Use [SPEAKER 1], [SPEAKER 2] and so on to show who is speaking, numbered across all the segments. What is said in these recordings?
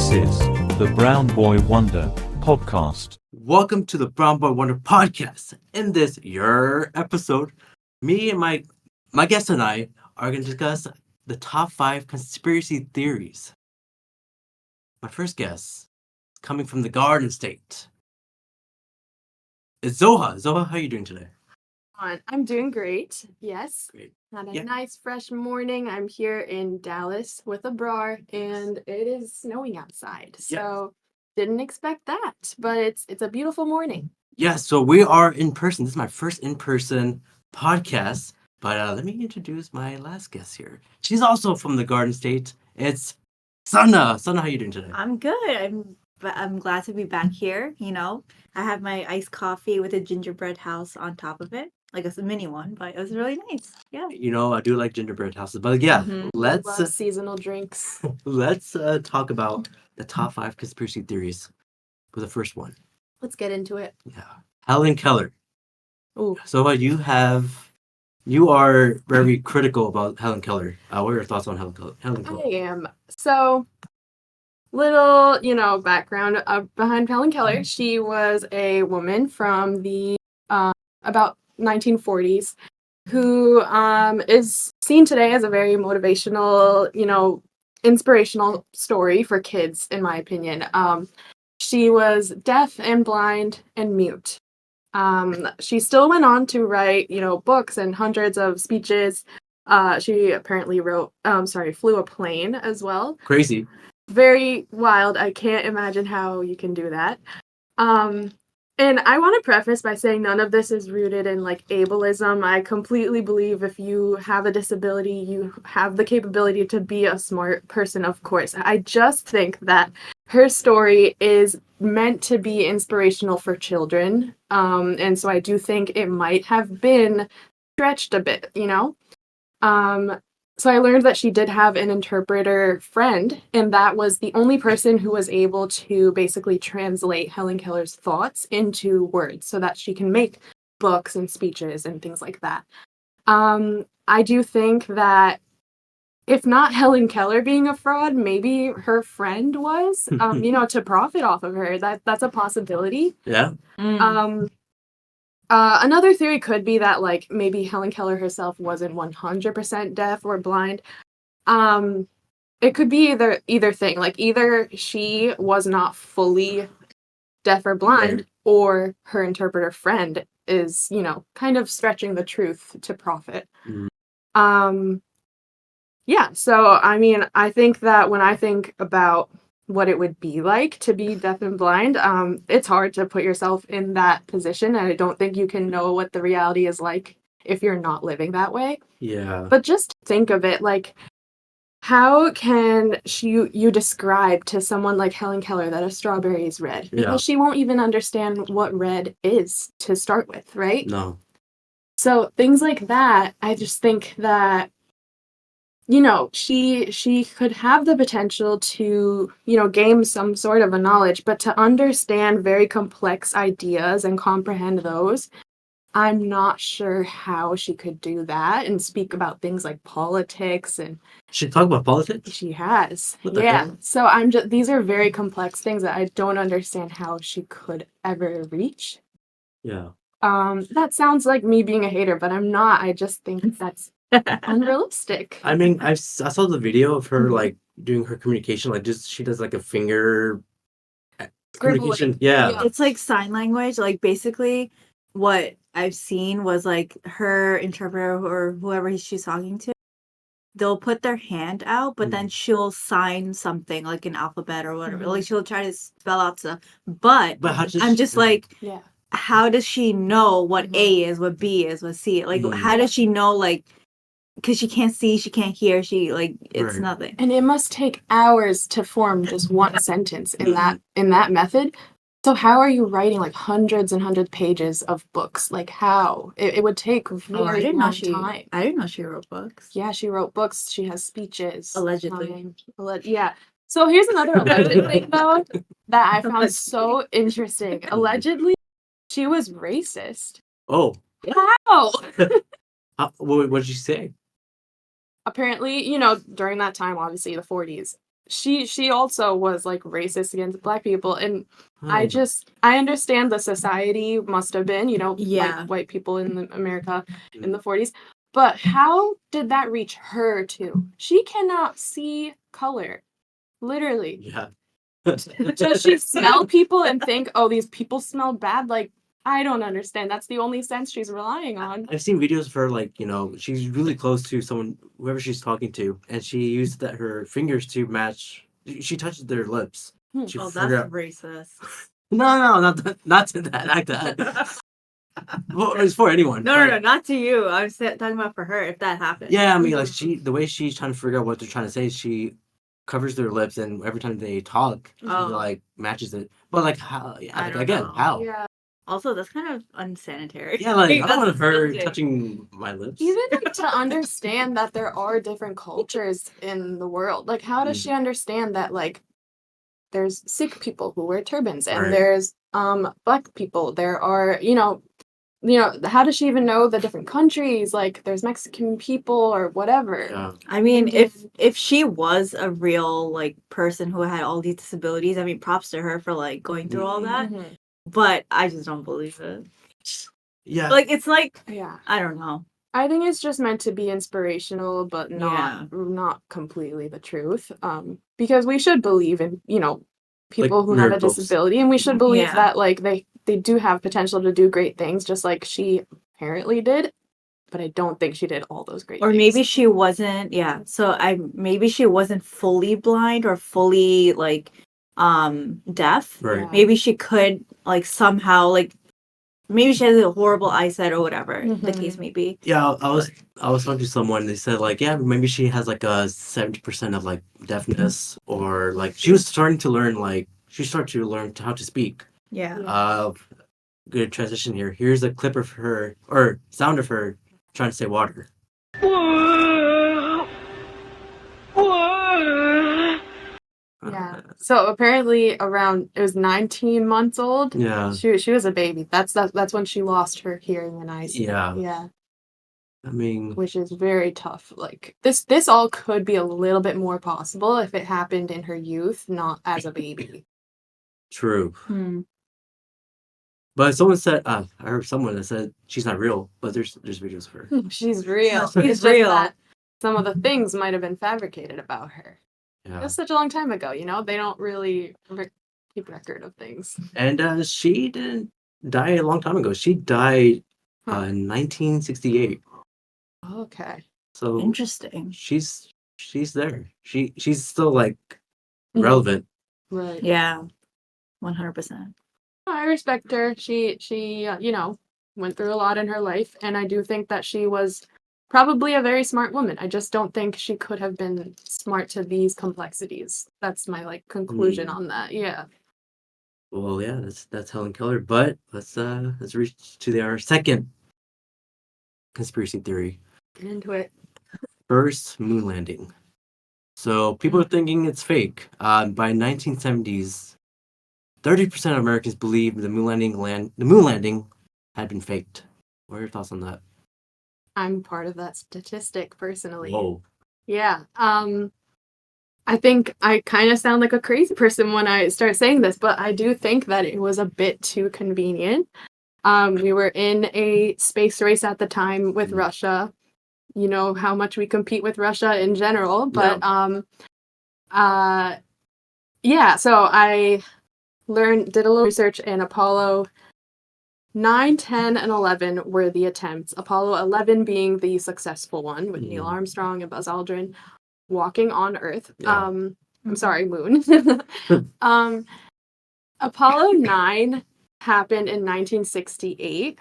[SPEAKER 1] This is the Brown Boy Wonder podcast.
[SPEAKER 2] Welcome to the Brown Boy Wonder podcast. In this your episode, me and my guest and I are going to discuss the top 5 conspiracy theories. My first guest, coming from the Garden State, is Zoha. Zoha, how are you doing today?
[SPEAKER 3] I'm doing great. Yes.
[SPEAKER 2] Great.
[SPEAKER 3] Had a
[SPEAKER 2] Yeah.
[SPEAKER 3] nice fresh morning. I'm here in Dallas with Abrar, and it is snowing outside. So didn't expect that, but it's a beautiful morning.
[SPEAKER 2] Yeah, so we are in person. This is my first in-person podcast. But let me introduce my last guest here. She's also from the Garden State. It's Sana. Sana, how you doing today?
[SPEAKER 4] I'm good. I'm glad to be back here. You know, I have my iced coffee with a gingerbread house on top of it, like a mini one, but it was really nice. Yeah.
[SPEAKER 2] You know, I do like gingerbread houses, but yeah,
[SPEAKER 4] Mhm.
[SPEAKER 2] let's
[SPEAKER 3] Love seasonal drinks.
[SPEAKER 2] let's talk about the top 5 conspiracy theories for the first one.
[SPEAKER 3] Let's get into it.
[SPEAKER 2] Yeah, Hellen Keller.
[SPEAKER 3] Ooh.
[SPEAKER 2] So you are very critical about Hellen Keller. What are your thoughts on Hellen Keller?
[SPEAKER 3] I am. So, little, background behind Hellen Keller. She was a woman from the about 1940s who is seen today as a very motivational, inspirational story for kids, in my opinion. She was deaf and blind and mute. She still went on to write, books and hundreds of speeches. She apparently flew a plane as well.
[SPEAKER 2] Crazy.
[SPEAKER 3] Very wild. I can't imagine how you can do that. And I want to preface by saying none of this is rooted in ableism. I completely believe if you have a disability, you have the capability to be a smart person, of course. I just think that her story is meant to be inspirational for children. And so I do think it might have been stretched a bit, So I learned that she did have an interpreter friend, and that was the only person who was able to basically translate Hellen Keller's thoughts into words so that she can make books and speeches and things like that. I do think that if not Hellen Keller being a fraud, maybe her friend was, to profit off of her. That's a possibility.
[SPEAKER 2] Yeah.
[SPEAKER 3] Another theory could be that maybe Hellen Keller herself wasn't 100% deaf or blind. It could be either thing. Either she was not fully deaf or blind,
[SPEAKER 2] Right.
[SPEAKER 3] or her interpreter friend is, kind of stretching the truth to profit.
[SPEAKER 2] Mhm.
[SPEAKER 3] Yeah, so I mean, I think that when I think about what it would be like to be deaf and blind, it's hard to put yourself in that position, and I don't think you can know what the reality is like if you're not living that way.
[SPEAKER 2] Yeah.
[SPEAKER 3] But just think of it, how can you describe to someone like Hellen Keller that a strawberry is red?
[SPEAKER 2] Yeah.
[SPEAKER 3] Because she won't even understand what red is to start with, right?
[SPEAKER 2] No.
[SPEAKER 3] So things like that, I just think that she could have the potential to, gain some sort of a knowledge, but to understand very complex ideas and comprehend those, I'm not sure how she could do that and speak about things like politics. And
[SPEAKER 2] She talk about politics?
[SPEAKER 3] she has.
[SPEAKER 2] What the
[SPEAKER 3] Yeah.
[SPEAKER 2] hell?
[SPEAKER 3] So these are very complex things that I don't understand how she could ever reach.
[SPEAKER 2] Yeah.
[SPEAKER 3] That sounds like me being a hater, but I'm not. I just think that's unrealistic.
[SPEAKER 2] I mean, I saw the video of her
[SPEAKER 3] Mhm.
[SPEAKER 2] doing her communication, she does a finger
[SPEAKER 3] Scribbling.
[SPEAKER 2] communication. Yeah.
[SPEAKER 4] It's like sign language. Like basically what I've seen was her interpreter or whoever she's talking to, they'll put their hand out, but then she'll sign something like an alphabet or whatever.
[SPEAKER 3] Mhm.
[SPEAKER 4] Like she'll try to spell out stuff. But
[SPEAKER 2] But how does
[SPEAKER 4] I'm just
[SPEAKER 3] Yeah.
[SPEAKER 4] how does she know what
[SPEAKER 3] Mhm.
[SPEAKER 4] A is, what B is, what C is? How does she know because she can't see, she can't hear, it's
[SPEAKER 2] Right.
[SPEAKER 4] nothing.
[SPEAKER 3] And it must take hours to form just one sentence in that method. So how are you writing hundreds and hundreds of pages of books? How? It would take very long time.
[SPEAKER 4] I didn't know she wrote books.
[SPEAKER 3] Yeah, she wrote books. She has speeches.
[SPEAKER 4] Allegedly.
[SPEAKER 3] Yeah. So here's another alleged thing, though, that I found so interesting. Allegedly, she was racist.
[SPEAKER 2] Oh.
[SPEAKER 3] How?
[SPEAKER 2] What did she say?
[SPEAKER 3] Apparently, during that time, obviously the 40s, she also was like racist against black people, and I
[SPEAKER 2] Oh,
[SPEAKER 3] understand the society must have been,
[SPEAKER 4] Yeah.
[SPEAKER 3] white people in America in the 40s, but how did that reach her too? She cannot see color, literally.
[SPEAKER 2] yeah.
[SPEAKER 3] Does she smell people and think, oh, these people smell bad? Like, I don't understand. That's the only sense she's relying on.
[SPEAKER 2] I've seen videos of her, like, she's really close to someone, whoever she's talking to, and she used her fingers to match. She touches their lips.
[SPEAKER 3] Hmm.
[SPEAKER 2] She
[SPEAKER 4] Oh, that's
[SPEAKER 2] figured out.
[SPEAKER 4] racist.
[SPEAKER 2] No, not to that, like that. Well, it's for anyone.
[SPEAKER 4] No,
[SPEAKER 2] but-
[SPEAKER 4] not to you. I was talking about for her if that happened.
[SPEAKER 2] Yeah, I mean, like the way she's trying to figure out what they're trying to say, she covers their lips, and every time they talk, she
[SPEAKER 4] Oh.
[SPEAKER 2] like matches it. But like how?
[SPEAKER 4] I
[SPEAKER 2] Like,
[SPEAKER 4] don't
[SPEAKER 2] again,
[SPEAKER 4] know.
[SPEAKER 2] how?
[SPEAKER 3] Yeah.
[SPEAKER 4] Also, that's kind of unsanitary.
[SPEAKER 2] Yeah, like I don't
[SPEAKER 4] That's
[SPEAKER 2] want her
[SPEAKER 4] disgusting.
[SPEAKER 2] touching my lips.
[SPEAKER 3] Even like, to understand that there are different cultures in the world. Like, how does she understand that, like, there's Sikh people who wear turbans, and
[SPEAKER 2] Right.
[SPEAKER 3] there's black people. There are, how does she even know the different countries? Like, there's Mexican people or whatever.
[SPEAKER 2] Yeah.
[SPEAKER 4] I mean,
[SPEAKER 3] Indian.
[SPEAKER 4] if she was a real like person who had all these disabilities, I mean, props to her for like going through all that.
[SPEAKER 3] Mhm.
[SPEAKER 4] But I just don't believe it.
[SPEAKER 2] Yeah.
[SPEAKER 4] Like it's like
[SPEAKER 3] Yeah.
[SPEAKER 4] I don't know.
[SPEAKER 3] I think it's just meant to be inspirational, but
[SPEAKER 4] Yeah.
[SPEAKER 3] not completely the truth. Because we should believe in, people
[SPEAKER 2] Like
[SPEAKER 3] who have a
[SPEAKER 2] miracles.
[SPEAKER 3] disability, and we should believe
[SPEAKER 4] Yeah.
[SPEAKER 3] that like they do have potential to do great things, just like she apparently did. But I don't think she did all those great
[SPEAKER 4] Or
[SPEAKER 3] things.
[SPEAKER 4] maybe she wasn't. Yeah. So maybe she wasn't fully blind or fully like deaf.
[SPEAKER 2] Right.
[SPEAKER 3] Yeah.
[SPEAKER 4] Maybe she could like somehow like maybe she has a horrible eyesight or whatever the case may be.
[SPEAKER 2] Yeah, I was talking to someone. They said like, yeah, maybe she has like a 70% of like deafness, or like she was starting to learn how to speak.
[SPEAKER 4] Yeah.
[SPEAKER 2] Good transition here. Here's a clip of her or sound of her trying to say water.
[SPEAKER 3] Yeah. So apparently around it was 19 months old.
[SPEAKER 2] Yeah.
[SPEAKER 3] She was a baby. That's when she lost her hearing and eyes.
[SPEAKER 2] Yeah.
[SPEAKER 3] Yeah.
[SPEAKER 2] I mean,
[SPEAKER 3] Which is very tough. Like this all could be a little bit more possible if it happened in her youth, not as a baby.
[SPEAKER 2] true.
[SPEAKER 4] Hmm.
[SPEAKER 2] But someone said, I heard someone that said she's not real, but there's videos of her.
[SPEAKER 3] She's real.
[SPEAKER 4] She's
[SPEAKER 3] It's just
[SPEAKER 4] real.
[SPEAKER 3] that some of the things might have been fabricated about her. It
[SPEAKER 2] Yeah.
[SPEAKER 3] was such a long time ago, They don't really keep record of things.
[SPEAKER 2] And she didn't die a long time ago. She died
[SPEAKER 3] Huh.
[SPEAKER 2] in 1968.
[SPEAKER 3] Okay.
[SPEAKER 2] So
[SPEAKER 4] Interesting.
[SPEAKER 2] she's there. She's still like
[SPEAKER 3] Mhm.
[SPEAKER 2] relevant.
[SPEAKER 3] Right.
[SPEAKER 4] Yeah. 100%.
[SPEAKER 3] I respect her. She went through a lot in her life, and I do think that she was probably a very smart woman. I just don't think she could have been smart to these complexities. That's my like conclusion on that. Yeah.
[SPEAKER 2] Well, yeah, that's Helen Keller. But let's reach to our second conspiracy theory.
[SPEAKER 3] Get into it.
[SPEAKER 2] First moon landing. So people are thinking it's fake. By 1970s, 30% of Americans believe the moon landing had been faked. What are your thoughts on that?
[SPEAKER 3] I'm part of that statistic personally.
[SPEAKER 2] Whoa.
[SPEAKER 3] Yeah. I think I kind of sound like a crazy person when I start saying this, but I do think that it was a bit too convenient. We were in a space race at the time with Russia. You know how much we compete with Russia in general, but yeah, so I did a little research, and Apollo 9, 10, and 11 were the attempts. Apollo 11 being the successful one with Neil Armstrong and Buzz Aldrin walking on Earth.
[SPEAKER 2] Yeah.
[SPEAKER 3] I'm sorry, Moon. Apollo 9 happened in 1968,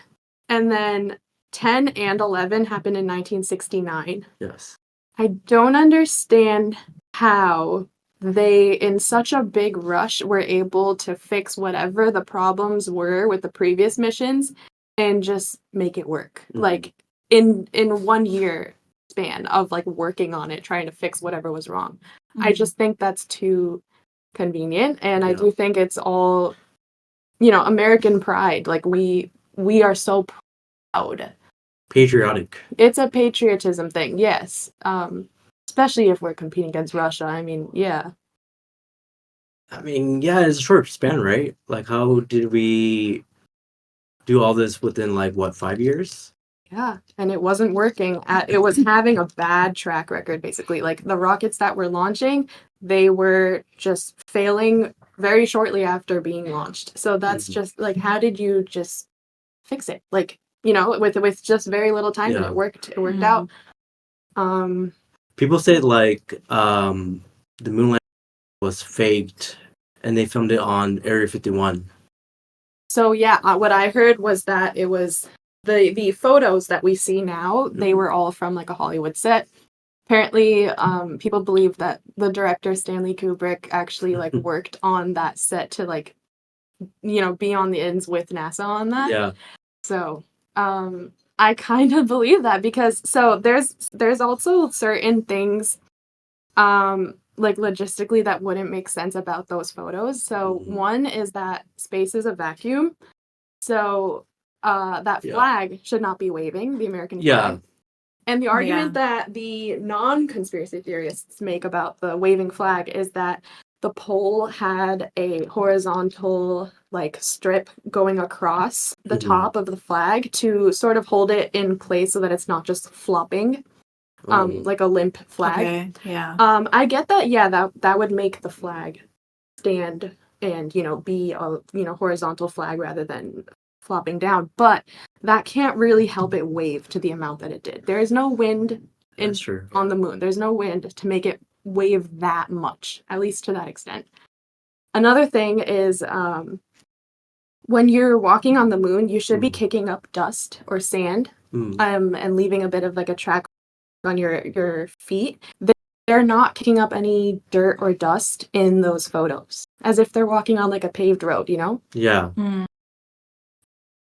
[SPEAKER 3] and then 10 and 11 happened in 1969.
[SPEAKER 2] Yes.
[SPEAKER 3] I don't understand how they, in such a big rush, were able to fix whatever the problems were with the previous missions and just make it work.
[SPEAKER 2] Mhm.
[SPEAKER 3] Like in 1 year span of like working on it, trying to fix whatever was wrong. I just think that's too convenient, and I do think it's all, American pride. Like we are so proud.
[SPEAKER 2] Patriotic.
[SPEAKER 3] It's a patriotism thing, yes. Especially if we're competing against Russia. I mean, yeah.
[SPEAKER 2] I mean, yeah, it's a short span, right? Like, how did we do all this within like what, 5 years?
[SPEAKER 3] Yeah, and it wasn't working. It was having a bad track record, basically. Like the rockets that were launching, they were just failing very shortly after being launched. So that's
[SPEAKER 2] Mhm.
[SPEAKER 3] just like, how did you just fix it? Like, you know, with just very little time, and
[SPEAKER 2] Yeah.
[SPEAKER 3] it worked. It worked
[SPEAKER 4] Mhm.
[SPEAKER 3] out. Um,
[SPEAKER 2] People say like the moon landing was faked, and they filmed it on Area 51.
[SPEAKER 3] So yeah, what I heard was that it was the photos that we see now, they were all from like a Hollywood set. Apparently, people believe that the director Stanley Kubrick actually like worked on that set to like, you know, be on the ends with NASA on that.
[SPEAKER 2] Yeah.
[SPEAKER 3] So, I kind of believe that because so there's also certain things like logistically that wouldn't make sense about those photos. So
[SPEAKER 2] Mhm.
[SPEAKER 3] one is that space is a vacuum. So that
[SPEAKER 2] Yeah.
[SPEAKER 3] flag should not be waving, the American
[SPEAKER 2] Yeah.
[SPEAKER 3] flag. And the argument that the non-conspiracy theorists make about the waving flag is that the pole had a horizontal like strip going across the
[SPEAKER 2] Mhm.
[SPEAKER 3] top of the flag to sort of hold it in place so that it's not just flopping,
[SPEAKER 2] Oh.
[SPEAKER 3] like a limp flag.
[SPEAKER 4] Okay. Yeah.
[SPEAKER 3] I get that. Yeah, that would make the flag stand and be a horizontal flag rather than flopping down. But that can't really help it wave to the amount that it did. There is no wind
[SPEAKER 2] That's true.
[SPEAKER 3] on the moon. There's no wind to make it wave that much, at least to that extent. Another thing is when you're walking on the moon, you should be kicking up dust or sand, and leaving a bit of like a track on your feet. They're not kicking up any dirt or dust in those photos, as if they're walking on like a paved road, you know?
[SPEAKER 2] Yeah.
[SPEAKER 4] Mm.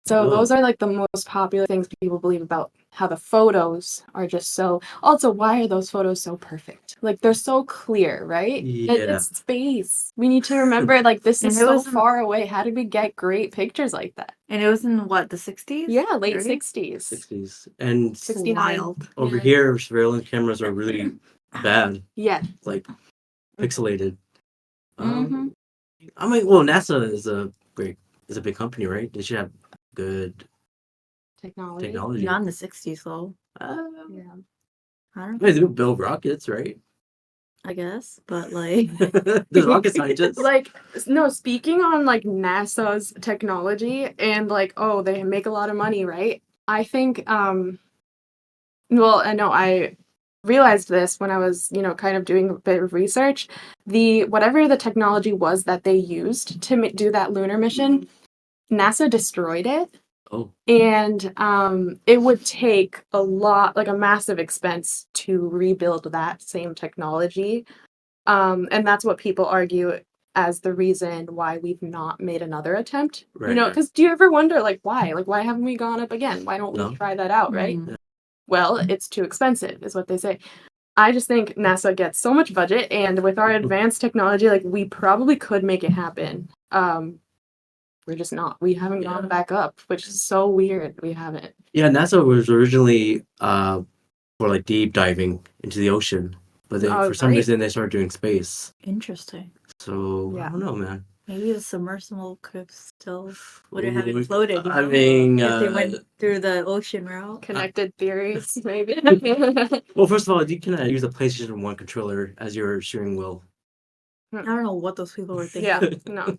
[SPEAKER 3] So
[SPEAKER 2] Whoa.
[SPEAKER 3] those are like the most popular things people believe about how the photos are just so. Also, why are those photos so perfect? Like they're so clear, right?
[SPEAKER 2] Yeah.
[SPEAKER 3] It's space. We need to remember like this
[SPEAKER 4] And
[SPEAKER 3] is
[SPEAKER 4] it
[SPEAKER 3] so
[SPEAKER 4] was in-
[SPEAKER 3] far away. How did we get great pictures like that?
[SPEAKER 4] And it was in what, the 60s?
[SPEAKER 3] Yeah, late
[SPEAKER 4] 30s?
[SPEAKER 3] 60s.
[SPEAKER 2] 60s. And
[SPEAKER 3] 69.
[SPEAKER 4] Wild.
[SPEAKER 2] over
[SPEAKER 3] Yeah.
[SPEAKER 2] here, surveillance cameras are really bad,
[SPEAKER 3] Yeah.
[SPEAKER 2] like pixelated.
[SPEAKER 4] Mhm.
[SPEAKER 2] I mean, well, NASA is a big company, right? They should have good
[SPEAKER 3] Technology.
[SPEAKER 2] technology.
[SPEAKER 4] Not in the 60s, though.
[SPEAKER 3] Yeah.
[SPEAKER 4] I don't
[SPEAKER 2] They
[SPEAKER 4] know.
[SPEAKER 2] do build rockets, right?
[SPEAKER 4] I guess. But, like,
[SPEAKER 2] There's rocket scientists.
[SPEAKER 3] Like, no, speaking on like NASA's technology and like, oh, they make a lot of money, right? I think, well, I know I realized this when I was, kind of doing a bit of research. Whatever the technology was that they used to do that lunar mission, NASA destroyed it.
[SPEAKER 2] Oh,
[SPEAKER 3] And it would take a lot, like a massive expense to rebuild that same technology. And that's what people argue as the reason why we've not made another attempt.
[SPEAKER 2] right.
[SPEAKER 3] Because do you ever wonder, like, why? Like, why haven't we gone up again? Why don't
[SPEAKER 2] No.
[SPEAKER 3] we try that out, right?
[SPEAKER 4] Mm.
[SPEAKER 3] Well, it's too expensive, is what they say. I just think NASA gets so much budget, and with our advanced technology, like, we probably could make it happen. We're just not. We haven't gone back up, which is so weird. We haven't.
[SPEAKER 2] Yeah, NASA was originally for like deep diving into the ocean, but then
[SPEAKER 3] Oh,
[SPEAKER 2] for some
[SPEAKER 3] right.
[SPEAKER 2] reason they started doing space.
[SPEAKER 4] Interesting.
[SPEAKER 2] So I
[SPEAKER 3] Yeah.
[SPEAKER 2] don't know, man.
[SPEAKER 4] Maybe the submersible could still would have
[SPEAKER 2] Ooh,
[SPEAKER 4] floated.
[SPEAKER 2] I mean,
[SPEAKER 4] if they went through the ocean route.
[SPEAKER 3] Connected theories, maybe.
[SPEAKER 2] well, first of all, you can use a PlayStation 1 controller as your steering wheel.
[SPEAKER 4] I don't know what those people were thinking.
[SPEAKER 3] Yeah, no.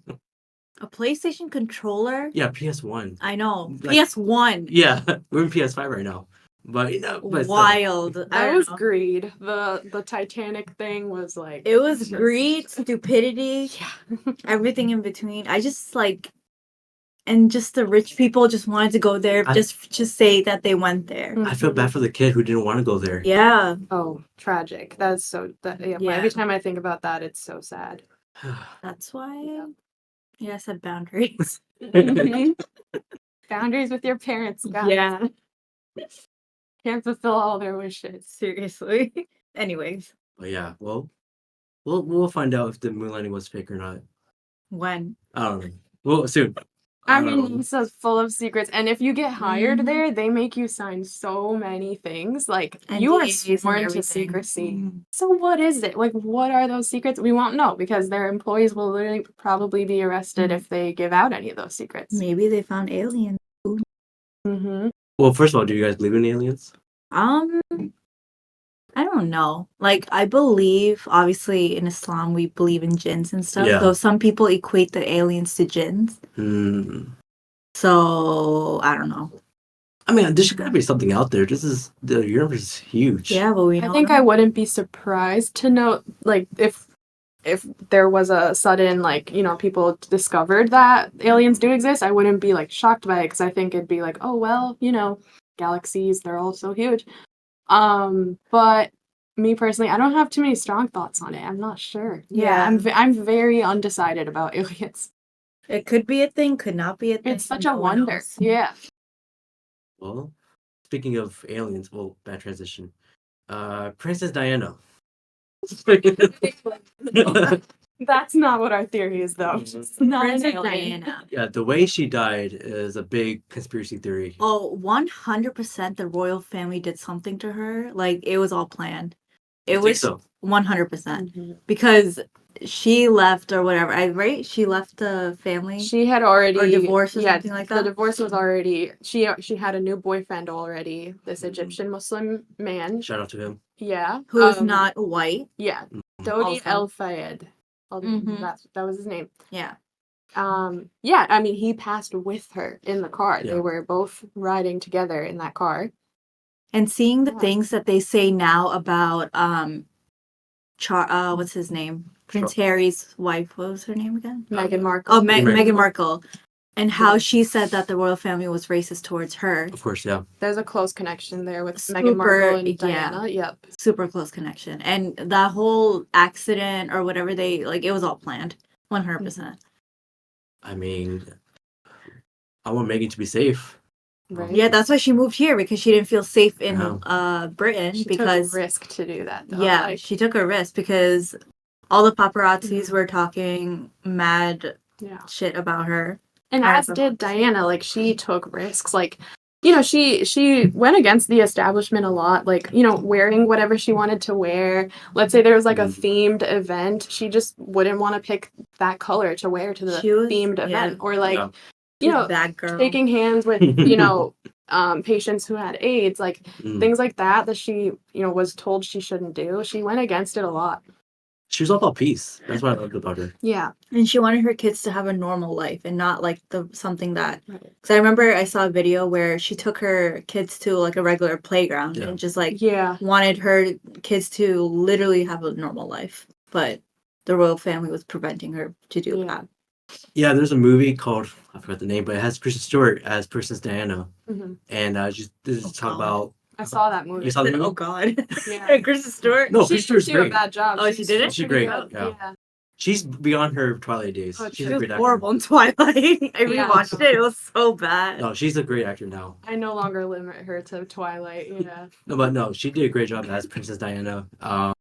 [SPEAKER 4] A PlayStation controller?
[SPEAKER 2] Yeah, PS1.
[SPEAKER 4] I know.
[SPEAKER 2] Like-
[SPEAKER 4] PS1.
[SPEAKER 2] Yeah, we're in PS5 right now, but but still.
[SPEAKER 4] Wild. I
[SPEAKER 3] That
[SPEAKER 4] don't
[SPEAKER 3] was
[SPEAKER 4] know.
[SPEAKER 3] greed. The Titanic thing was like
[SPEAKER 4] It was
[SPEAKER 3] just-
[SPEAKER 4] greed, stupidity,
[SPEAKER 3] Yeah.
[SPEAKER 4] everything in between. I just like, and just the rich people just wanted to go there, just say that they went there.
[SPEAKER 2] I feel bad for the kid who didn't want to go there.
[SPEAKER 4] Yeah,
[SPEAKER 3] Oh, tragic. That's so yeah.
[SPEAKER 4] Yeah.
[SPEAKER 3] Every time I think about that, it's so sad.
[SPEAKER 4] that's why. Yeah, I said boundaries.
[SPEAKER 3] Boundaries with your parents, guys.
[SPEAKER 4] Yeah,
[SPEAKER 3] Can't fulfill all their wishes.
[SPEAKER 4] seriously. Anyways,
[SPEAKER 2] But yeah, well, we'll find out if the moon landing was fake or not.
[SPEAKER 4] when?
[SPEAKER 2] I don't know. Well, soon.
[SPEAKER 3] I
[SPEAKER 2] don't
[SPEAKER 3] mean,
[SPEAKER 2] know.
[SPEAKER 3] NASA's full of secrets, and if you get hired
[SPEAKER 4] Mhm.
[SPEAKER 3] there, they make you sign so many things. Like, you are
[SPEAKER 4] NDAs and
[SPEAKER 3] sworn to
[SPEAKER 4] everything.
[SPEAKER 3] secrecy.
[SPEAKER 4] Mhm.
[SPEAKER 3] So what is it? Like, what are those secrets? We won't know because their employees will literally probably be arrested if they give out any of those secrets.
[SPEAKER 4] Maybe they found aliens.
[SPEAKER 3] Mm-hmm.
[SPEAKER 2] Well, first of all, do you guys believe in aliens?
[SPEAKER 4] I don't know. Like, I believe, obviously, in Islam, we believe in jinns and stuff.
[SPEAKER 2] Yeah.
[SPEAKER 4] Though some people equate the aliens to jinns.
[SPEAKER 2] Hmm.
[SPEAKER 4] So, I don't know.
[SPEAKER 2] I mean, there should gotta be something out there. The universe is huge.
[SPEAKER 4] Yeah, but we
[SPEAKER 3] I
[SPEAKER 4] don't
[SPEAKER 3] think
[SPEAKER 4] know.
[SPEAKER 3] I wouldn't be surprised to know, like, if there was a sudden, like, people discovered that aliens do exist, I wouldn't be, like, shocked by it because I think it'd be like, oh, well, galaxies, they're all so huge. But me personally, I don't have too many strong thoughts on it. I'm not sure.
[SPEAKER 4] Yeah.
[SPEAKER 3] I'm very undecided about aliens.
[SPEAKER 4] It could be a thing, could not be a thing.
[SPEAKER 3] It's such a
[SPEAKER 4] no one
[SPEAKER 3] wonder.
[SPEAKER 4] knows.
[SPEAKER 3] Yeah.
[SPEAKER 2] Well, speaking of aliens, well, bad transition. Princess Diana.
[SPEAKER 3] That's not what our theory is, though. It's not an
[SPEAKER 4] Princess
[SPEAKER 3] alien.
[SPEAKER 4] Diana.
[SPEAKER 2] Yeah, the way she died is a big conspiracy theory.
[SPEAKER 4] Oh, 100% the royal family did something to her. Like, it was all planned. It
[SPEAKER 2] I think
[SPEAKER 4] was
[SPEAKER 2] so.
[SPEAKER 4] 100%.
[SPEAKER 3] Mhm.
[SPEAKER 4] Because she left or whatever. Right? She left the family.
[SPEAKER 3] She had already
[SPEAKER 4] Or divorce or something like
[SPEAKER 3] The
[SPEAKER 4] that?
[SPEAKER 3] divorce was already she had a new boyfriend already. This Egyptian Muslim man.
[SPEAKER 2] Shout out to him.
[SPEAKER 3] Yeah.
[SPEAKER 4] who is not white.
[SPEAKER 3] Yeah.
[SPEAKER 2] Mhm.
[SPEAKER 3] Dodi
[SPEAKER 4] Also.
[SPEAKER 3] El Fayed.
[SPEAKER 4] Mhm.
[SPEAKER 3] That was his name.
[SPEAKER 4] Yeah.
[SPEAKER 3] Yeah, I mean he passed with her in the car.
[SPEAKER 2] Yeah.
[SPEAKER 3] They were both riding together in that car.
[SPEAKER 4] And seeing the
[SPEAKER 3] Yeah.
[SPEAKER 4] things that they say now about what's his name? Prince Harry's wife. What was her name again?
[SPEAKER 3] Meghan Markle.
[SPEAKER 4] Oh,
[SPEAKER 2] Meghan
[SPEAKER 4] Meghan Markle. And how she said that the royal family was racist towards her.
[SPEAKER 2] Of course, yeah.
[SPEAKER 3] There's a close connection there with Meghan
[SPEAKER 4] Super,
[SPEAKER 3] Markle and
[SPEAKER 4] yeah.
[SPEAKER 3] Diana. Yep.
[SPEAKER 4] Super close connection. And that whole accident or whatever it was all planned. 100%.
[SPEAKER 2] I mean, I want Megan to be safe.
[SPEAKER 3] Right.
[SPEAKER 4] Yeah, that's why she moved here, because she didn't feel safe in Britain.
[SPEAKER 3] She
[SPEAKER 4] because
[SPEAKER 3] took a risk to do that, though.
[SPEAKER 4] Yeah,
[SPEAKER 3] Like,
[SPEAKER 4] she took a risk because all the paparazzis
[SPEAKER 3] Mhm.
[SPEAKER 4] were talking mad
[SPEAKER 3] yeah.
[SPEAKER 4] shit about her.
[SPEAKER 3] And
[SPEAKER 4] I
[SPEAKER 3] as
[SPEAKER 4] remember.
[SPEAKER 3] did Diana. Like, she took risks. Like, she went against the establishment a lot. Like, wearing whatever she wanted to wear. Let's say there was like a themed event. She just wouldn't want to pick that color to wear to the
[SPEAKER 4] She was-
[SPEAKER 3] themed
[SPEAKER 4] yeah.
[SPEAKER 3] event. Or like,
[SPEAKER 2] Yeah.
[SPEAKER 4] She's a bad girl.
[SPEAKER 3] taking hands with, patients who had AIDS. Like,
[SPEAKER 2] Mm.
[SPEAKER 3] things like that she, was told she shouldn't do. She went against it a lot.
[SPEAKER 2] She was all about peace. That's what I loved about her.
[SPEAKER 3] Yeah.
[SPEAKER 4] And she wanted her kids to have a normal life and not like something that.
[SPEAKER 3] Right.
[SPEAKER 4] Because I remember I saw a video where she took her kids to like a regular playground
[SPEAKER 2] Yeah.
[SPEAKER 4] and just like
[SPEAKER 3] Yeah.
[SPEAKER 4] wanted her kids to literally have a normal life. But the royal family was preventing her to do
[SPEAKER 3] Yeah.
[SPEAKER 4] that.
[SPEAKER 2] Yeah, there's a movie called, I forgot the name, but it has Kristen Stewart as Princess Diana.
[SPEAKER 3] hmm
[SPEAKER 2] And this is talk
[SPEAKER 4] God.
[SPEAKER 2] about.
[SPEAKER 3] I saw that movie.
[SPEAKER 2] You saw the movie?
[SPEAKER 4] Oh God.
[SPEAKER 3] Yeah.
[SPEAKER 4] Kristen Stewart.
[SPEAKER 2] No,
[SPEAKER 3] She
[SPEAKER 2] Kristen Stewart's
[SPEAKER 3] did a
[SPEAKER 2] great.
[SPEAKER 3] bad job.
[SPEAKER 4] Oh, she did it?
[SPEAKER 2] She's
[SPEAKER 3] pretty
[SPEAKER 2] great,
[SPEAKER 3] good.
[SPEAKER 2] yeah. She's beyond her Twilight days.
[SPEAKER 3] Oh,
[SPEAKER 2] She's
[SPEAKER 4] She
[SPEAKER 2] a
[SPEAKER 4] was
[SPEAKER 2] great actor.
[SPEAKER 4] horrible in Twilight. I
[SPEAKER 3] Yeah.
[SPEAKER 4] rewatched it. It was so bad.
[SPEAKER 2] No, she's a great actor now.
[SPEAKER 3] I no longer limit her to Twilight. Yeah.
[SPEAKER 2] No, she did a great job as Princess Diana. I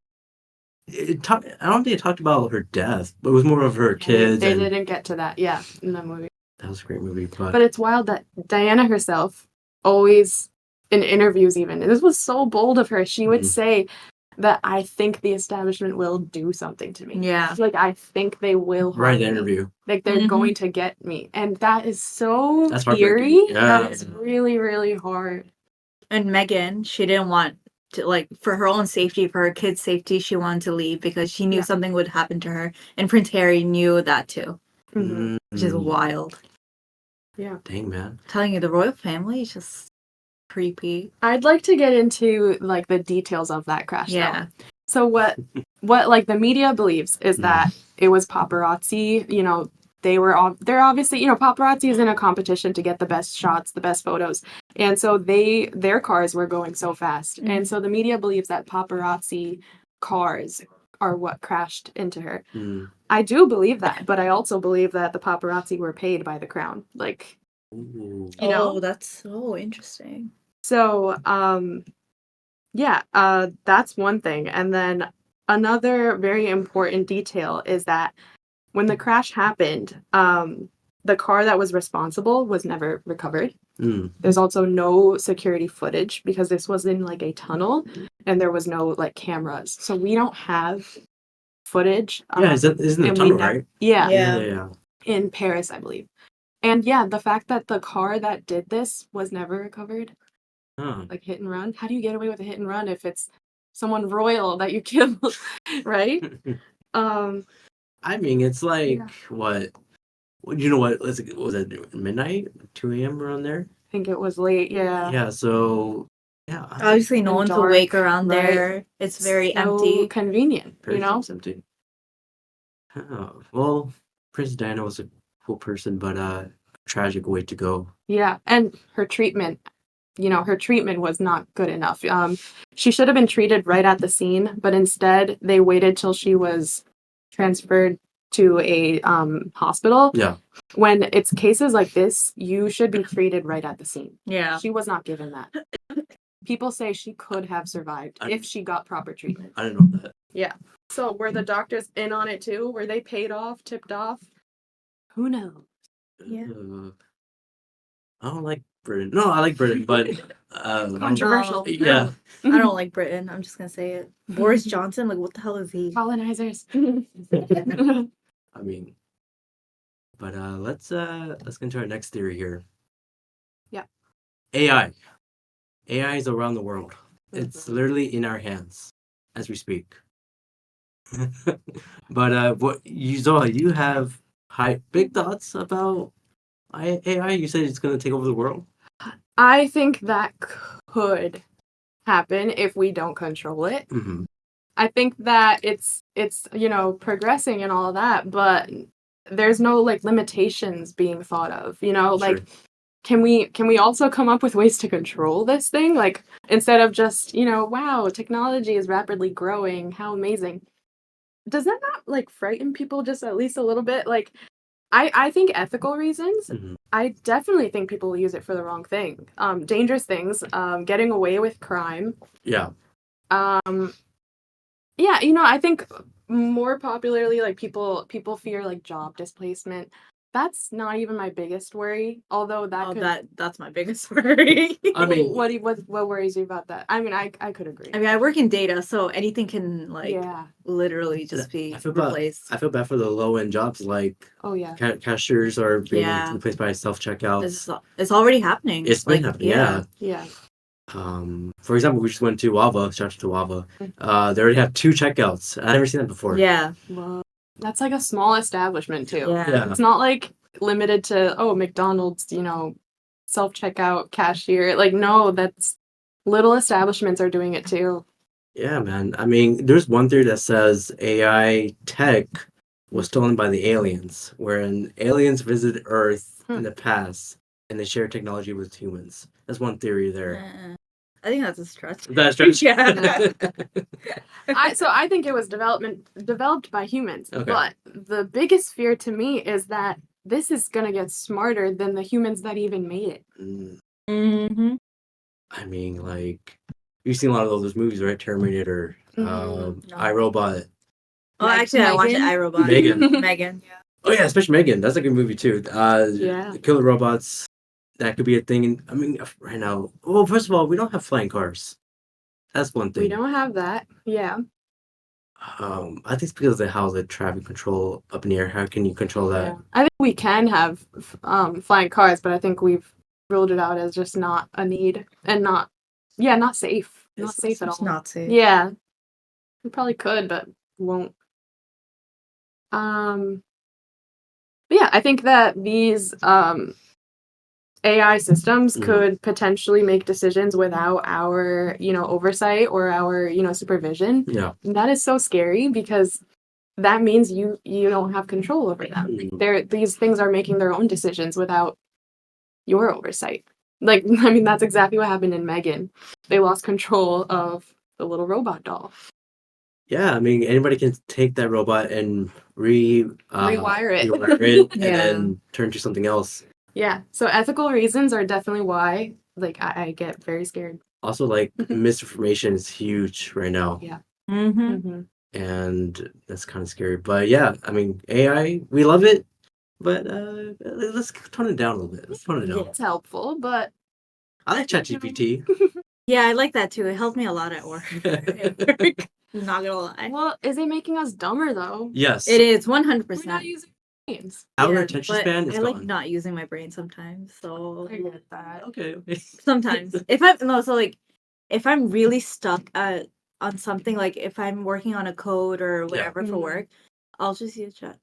[SPEAKER 2] don't think it talked about her death, but it was more of her kids.
[SPEAKER 3] They
[SPEAKER 2] and
[SPEAKER 3] didn't get to that. Yeah, in the movie.
[SPEAKER 2] That was a great movie,
[SPEAKER 3] But it's wild that Diana herself always, in interviews even, and this was so bold of her, she would
[SPEAKER 2] Mhm.
[SPEAKER 3] say that I think the establishment will do something to me.
[SPEAKER 4] Yeah.
[SPEAKER 3] Like, I think they will harm
[SPEAKER 2] right in the
[SPEAKER 3] me.
[SPEAKER 2] interview.
[SPEAKER 3] Like, they're
[SPEAKER 4] Mhm.
[SPEAKER 3] going to get me. And that is so
[SPEAKER 2] That's heartbreaking.
[SPEAKER 3] eerie.
[SPEAKER 2] Yeah.
[SPEAKER 3] That is really, really hard.
[SPEAKER 4] And Megan, she didn't want to, like, for her own safety, for her kids' safety, she wanted to leave because she knew
[SPEAKER 3] Yeah.
[SPEAKER 4] something would happen to her. And Prince Harry knew that too,
[SPEAKER 3] Mhm.
[SPEAKER 4] which is wild.
[SPEAKER 3] Yeah.
[SPEAKER 2] Dang, man.
[SPEAKER 4] I'm telling you, the royal family is just creepy.
[SPEAKER 3] I'd like to get into, like, the details of that crash, though.
[SPEAKER 4] Yeah.
[SPEAKER 3] So what like the media believes is that it was paparazzi. They're obviously, paparazzi is in a competition to get the best shots, the best photos, and so their cars were going so fast, and so the media believes that paparazzi cars are what crashed into her.
[SPEAKER 2] Mm.
[SPEAKER 3] I do believe that, but I also believe that the paparazzi were paid by the crown, like,
[SPEAKER 2] Ooh.
[SPEAKER 4] Oh, that's so interesting.
[SPEAKER 3] so that's one thing. And then another very important detail is that when the crash happened, the car that was responsible was never recovered.
[SPEAKER 2] Mm.
[SPEAKER 3] There's also no security footage because this was in like a tunnel and there was no like cameras. So we don't have footage.
[SPEAKER 2] Yeah, isn't the
[SPEAKER 3] and we
[SPEAKER 2] tunnel,
[SPEAKER 3] nev-
[SPEAKER 2] right?
[SPEAKER 3] Yeah,
[SPEAKER 4] Yeah.
[SPEAKER 2] Yeah.
[SPEAKER 3] in Paris, I believe. And yeah, the fact that the car that did this was never recovered,
[SPEAKER 2] Huh.
[SPEAKER 3] like hit and run. How do you get away with a hit and run if it's someone royal that you killed, right?
[SPEAKER 2] I mean, it's like
[SPEAKER 3] Yeah.
[SPEAKER 2] what? You know what? Was it midnight, 2 a.m. around there?
[SPEAKER 3] I think it was late. Yeah.
[SPEAKER 2] Yeah. So yeah,
[SPEAKER 4] Obviously, no
[SPEAKER 3] And
[SPEAKER 4] one's
[SPEAKER 3] dark,
[SPEAKER 4] awake around
[SPEAKER 3] right?
[SPEAKER 4] there. It's very
[SPEAKER 3] So
[SPEAKER 4] empty.
[SPEAKER 3] convenient,
[SPEAKER 2] Paris
[SPEAKER 3] you know?
[SPEAKER 2] seems empty. Oh, well, Princess Diana was a cool person, but tragic way to go.
[SPEAKER 3] Yeah, and her treatment, her treatment was not good enough. She should have been treated right at the scene, but instead they waited till she was transferred to a hospital.
[SPEAKER 2] Yeah.
[SPEAKER 3] When it's cases like this, you should be treated right at the scene.
[SPEAKER 4] Yeah.
[SPEAKER 3] She was not given that. People say she could have survived if she got proper treatment.
[SPEAKER 2] I didn't know that.
[SPEAKER 3] Yeah. So were the doctors in on it too? Were they paid off, tipped off? Who knows?
[SPEAKER 4] Yeah.
[SPEAKER 2] I don't like Britain. No, I like Britain, but
[SPEAKER 3] Controversial.
[SPEAKER 2] yeah.
[SPEAKER 4] I don't like Britain. I'm just gonna say it. Boris Johnson, like, what the hell is he?
[SPEAKER 3] Colonizers.
[SPEAKER 2] I mean, but let's get into our next theory here.
[SPEAKER 3] Yeah.
[SPEAKER 2] AI. AI is around the world. It's literally in our hands as we speak. But Zoha, you have big thoughts about AI? You said it's gonna take over the world?
[SPEAKER 3] I think that could happen if we don't control it.
[SPEAKER 2] Mm-hmm.
[SPEAKER 3] I think that it's progressing and all that, but there's no like limitations being thought of, like can we also come up with ways to control this thing? Like instead of just, wow, technology is rapidly growing, how amazing. Does that not like frighten people just at least a little bit? Like I think ethical reasons.
[SPEAKER 2] Mm-hmm.
[SPEAKER 3] I definitely think people use it for the wrong thing. Dangerous things, getting away with crime.
[SPEAKER 2] Yeah.
[SPEAKER 3] Yeah, I think more popularly, like people fear like job displacement. That's not even my biggest worry, although
[SPEAKER 4] That's my biggest worry.
[SPEAKER 2] I mean,
[SPEAKER 3] what worries you about that? I mean, I could agree.
[SPEAKER 4] I mean, I work in data, so anything can
[SPEAKER 3] Yeah.
[SPEAKER 4] literally just be
[SPEAKER 2] I feel
[SPEAKER 4] replaced.
[SPEAKER 2] I feel bad for the low end jobs, like
[SPEAKER 3] Oh yeah.
[SPEAKER 2] cashiers are being
[SPEAKER 4] Yeah.
[SPEAKER 2] replaced by self checkouts.
[SPEAKER 4] It's already happening.
[SPEAKER 2] It's been happening, yeah.
[SPEAKER 3] Yeah.
[SPEAKER 2] For example, we just went to Wava. Shout out to Wava. They already have 2 checkouts. I've never seen that before.
[SPEAKER 4] Yeah.
[SPEAKER 3] Well, that's like a small establishment too.
[SPEAKER 4] Yeah.
[SPEAKER 3] It's not like limited to McDonald's, self-checkout cashier. Like no, that's little establishments are doing it too.
[SPEAKER 2] Yeah, man. I mean, there's one theory that says AI tech was stolen by the aliens, wherein aliens visited Earth in the past and they shared technology with humans. That's one theory there.
[SPEAKER 4] I think that's a stretch.
[SPEAKER 2] That's right.
[SPEAKER 4] Yeah.
[SPEAKER 3] I think it was developed by humans.
[SPEAKER 2] Okay.
[SPEAKER 3] But the biggest fear to me is that this is gonna get smarter than the humans that even made it.
[SPEAKER 4] Mm-hmm.
[SPEAKER 2] I mean, like, you've seen a lot of those movies, right? Terminator,
[SPEAKER 3] No.
[SPEAKER 2] iRobot.
[SPEAKER 4] Oh, actually, I watched
[SPEAKER 3] Megan?
[SPEAKER 4] iRobot.
[SPEAKER 2] Megan.
[SPEAKER 4] Megan. Yeah.
[SPEAKER 2] Oh yeah, especially Megan. That's a good movie too.
[SPEAKER 3] Yeah.
[SPEAKER 2] Killer robots. That could be a thing. I mean, right now. Well, first of all, we don't have flying cars. That's one thing.
[SPEAKER 3] We don't have that. Yeah.
[SPEAKER 2] I think it's because of how the traffic control up in the air. How can you control that?
[SPEAKER 3] Yeah. I think we can have flying cars, but I think we've ruled it out as just not a need and not safe. Not
[SPEAKER 2] It's
[SPEAKER 3] safe at all.
[SPEAKER 4] It's not safe.
[SPEAKER 3] Yeah. We probably could, but won't. But yeah, I think that these AI systems could potentially make decisions without our, oversight or our, supervision.
[SPEAKER 2] Yeah.
[SPEAKER 3] And that is so scary because that means you don't have control over them. These things are making their own decisions without your oversight. Like, I mean, that's exactly what happened in Megan. They lost control of the little robot doll.
[SPEAKER 2] Yeah, I mean, anybody can take that robot and
[SPEAKER 3] Rewire it.
[SPEAKER 2] and
[SPEAKER 4] Yeah.
[SPEAKER 2] then turn to something else.
[SPEAKER 3] Yeah. So ethical reasons are definitely why, like, I get very scared.
[SPEAKER 2] Also, like, misinformation is huge right now.
[SPEAKER 3] Yeah.
[SPEAKER 4] Mm-hmm.
[SPEAKER 2] And that's kind of scary. But yeah, I mean, AI, we love it, But let's tone it down a little bit. Let's tone it down.
[SPEAKER 3] It's helpful, but
[SPEAKER 2] I like ChatGPT.
[SPEAKER 4] Yeah, I like that too. It helped me a lot at work. Not gonna lie.
[SPEAKER 3] well, is it making us dumber though?
[SPEAKER 2] Yes.
[SPEAKER 4] It is
[SPEAKER 3] We're
[SPEAKER 4] 100%.
[SPEAKER 3] not using brains.
[SPEAKER 2] Our
[SPEAKER 4] Yeah,
[SPEAKER 2] attention
[SPEAKER 4] but
[SPEAKER 2] span is
[SPEAKER 4] I like
[SPEAKER 2] gone.
[SPEAKER 4] not using my brain sometimes. So
[SPEAKER 3] I get that.
[SPEAKER 2] Okay.
[SPEAKER 4] sometimes if I'm no, so like if I'm really stuck on something, like if I'm working on a code or whatever for
[SPEAKER 3] Mhm.
[SPEAKER 4] work, I'll just use Chat